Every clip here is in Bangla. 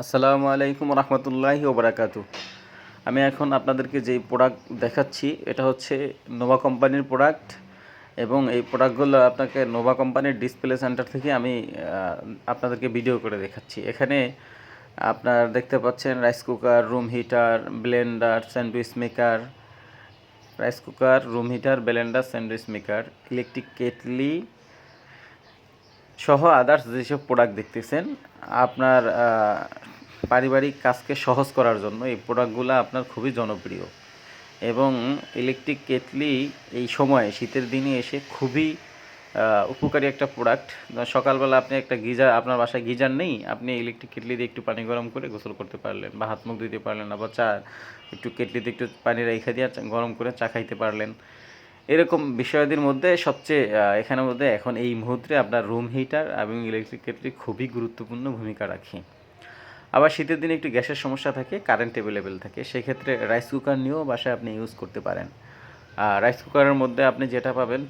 আসসালামু আলাইকুম রহমতুল্লাহি ওবরাকাতু। আমি এখন আপনাদেরকে যেই প্রোডাক্ট দেখাচ্ছি এটা হচ্ছে নোভা কোম্পানির প্রোডাক্ট, এবং এই প্রোডাক্টগুলো আপনাকে নোভা কোম্পানির ডিসপ্লে সেন্টার থেকে আমি আপনাদেরকে ভিডিও করে দেখাচ্ছি। এখানে আপনার দেখতে পাচ্ছেন rice cooker, room heater, blender, sandwich maker, rice cooker, room heater, blender, sandwich maker, electric kettle সহ আদার্স যেসব প্রোডাক্ট দেখতেছেন আপনার পারিবারিক কাজকে সহজ করার জন্য এই প্রোডাক্টগুলো আপনার খুবই জনপ্রিয়। এবং ইলেকট্রিক কেটলি এই সময় শীতের দিনে এসে খুবই উপকারী একটা প্রোডাক্ট। সকালবেলা আপনি একটা গিজার, আপনার বাসায় গিজার নেই, আপনি ইলেকট্রিক কেটলি দিয়ে একটু পানি গরম করে গোসল করতে পারলেন, বা হাত মুখ ধুতে পারলেন, আবার চা একটু কেটলিতে একটু পানি রেখে দিয়ে গরম করে চা খাইতে পারলেন। এরকম বিষয়াদির মধ্যে সবচেয়ে এখানের মধ্যে এখন এই মুহূর্তে আপনার রুম হিটার এবং ইলেকট্রিক কেটলি খুবই গুরুত্বপূর্ণ ভূমিকা রাখে। আবার শীতের দিনে একটু গ্যাসের সমস্যা থাকে, কারেন্ট অ্যাভেলেবেল থাকে, সেক্ষেত্রে রাইস কুকার নিয়েও বাসায় আপনি ইউজ করতে পারেন। রাইস কুকারের মধ্যে আপনি যেটা পাবেন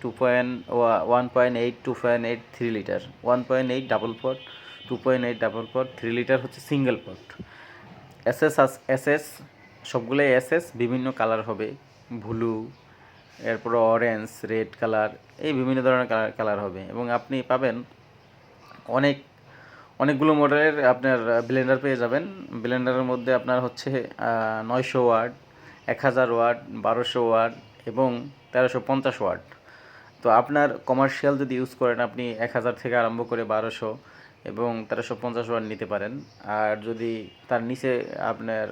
1.8, 2.8, 3 লিটার, 1.8 ডাবল পট, 2.8 ডাবল পট, 3 লিটার হচ্ছে সিঙ্গেল পট। এসএস সবগুলোই এসএস, বিভিন্ন কালার হবে, ব্লু, এরপর অরেঞ্জ, রেড কালার, এই বিভিন্ন ধরনের কালার হবে। এবং আপনি পাবেন অনেকগুলো মডেলের আপনার ব্লেন্ডার পেয়ে যাবেন। ব্লেন্ডারের মধ্যে আপনার হচ্ছে 900 ওয়াট, 1000 ওয়াট, 1200 ওয়াট এবং 1350 ওয়াট। তো আপনার কমার্শিয়াল যদি ইউজ করেন আপনি 1000 থেকে আরম্ভ করে 1200 এবং 1350 ওয়াট নিতে পারেন। আর যদি তার নিচে আপনার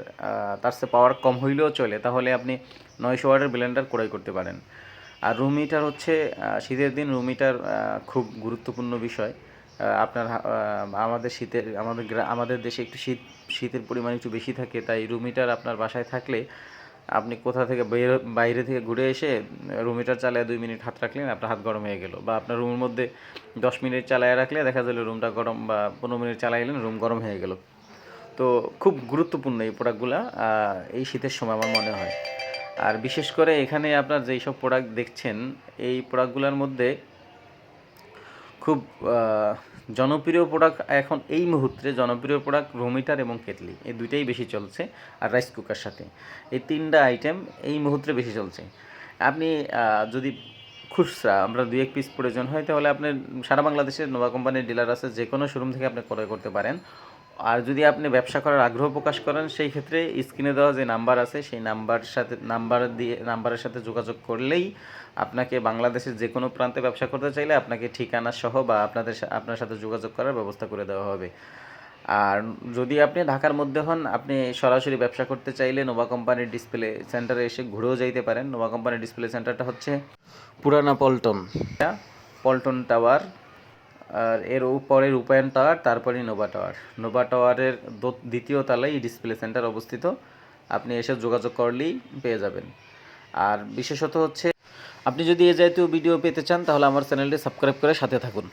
তার চেয়ে পাওয়ার কম হইলেও চলে, তাহলে আপনি 900 ওয়াটের ব্লেন্ডার ক্রয় করতে পারেন। আর রুম হিটার হচ্ছে শীতের দিন রুম হিটার খুব গুরুত্বপূর্ণ বিষয়। আপনার আমাদের দেশে একটু শীতের পরিমাণ একটু বেশি থাকে, তাই রুম হিটার আপনার বাসায় থাকলে আপনি কোথা থেকে বাইরে থেকে ঘুরে এসে রুম হিটার চালায় 2 মিনিট হাত রাখলেন, আপনার হাত গরম হয়ে গেল। বা আপনার রুমের মধ্যে 10 মিনিট চালায় রাখলে দেখা গেল রুমটা গরম, বা 15 মিনিট চালাইলেন রুম গরম হয়ে গেল। তো খুব গুরুত্বপূর্ণ এই প্রোডাক্টগুলো এই শীতের সময় আমার মনে হয়। আর বিশেষ করে এখানে আপনার যেই সব প্রোডাক্ট দেখছেন এই প্রোডাক্টগুলোর মধ্যে খুব জনপ্রিয় প্রোডাক্ট এখন এই মুহূর্তে জনপ্রিয় প্রোডাক্ট রুম হিটার এবং কেটলি, এই দুইটাই বেশি চলছে। আর রাইস কুকার সাথে এই 3টা আইটেম এই মুহূর্তে বেশি চলছে। আপনি যদি খুচরা আমরা 2-1 পিস প্রয়োজন হয় তাহলে আপনি সারা বাংলাদেশের নোভা কোম্পানির ডিলার আছে, যে কোনো শোরুম থেকে আপনি ক্রয় করতে পারেন। আর যদি আপনি ব্যবসা করার আগ্রহ প্রকাশ করেন সেই ক্ষেত্রে স্ক্রিনে দেওয়া যে নাম্বার আছে সেই নাম্বারের সাথে যোগাযোগ করলেই আপনাকে বাংলাদেশের যে কোনো প্রান্তে ব্যবসা করতে চাইলে আপনাকে ঠিকানা সহ বা আপনার সাথে যোগাযোগ করার ব্যবস্থা করে দেওয়া হবে। আর যদি আপনি ঢাকার মধ্যে হন, আপনি সরাসরি ব্যবসা করতে চাইলে নোভা কোম্পানির ডিসপ্লে সেন্টারে এসে ঘুরেও যাইতে পারেন। নোভা কোম্পানির ডিসপ্লে সেন্টারটা হচ্ছে পুরানা পল্টন টাওয়ার, আর এর উপরে রূপায়ণ টাওয়ার, তারপরে নোভা টাওয়ারের দ্বিতীয় তলায় এই ডিসপ্লে সেন্টার অবস্থিত। আপনি এসে যোগাযোগ করলেই পেয়ে যাবেন। আর বিশেষত হচ্ছে আপনি যদি এই জাতীয় ভিডিও পেতে চান তাহলে আমার চ্যানেলটি সাবস্ক্রাইব করে সাথে থাকুন।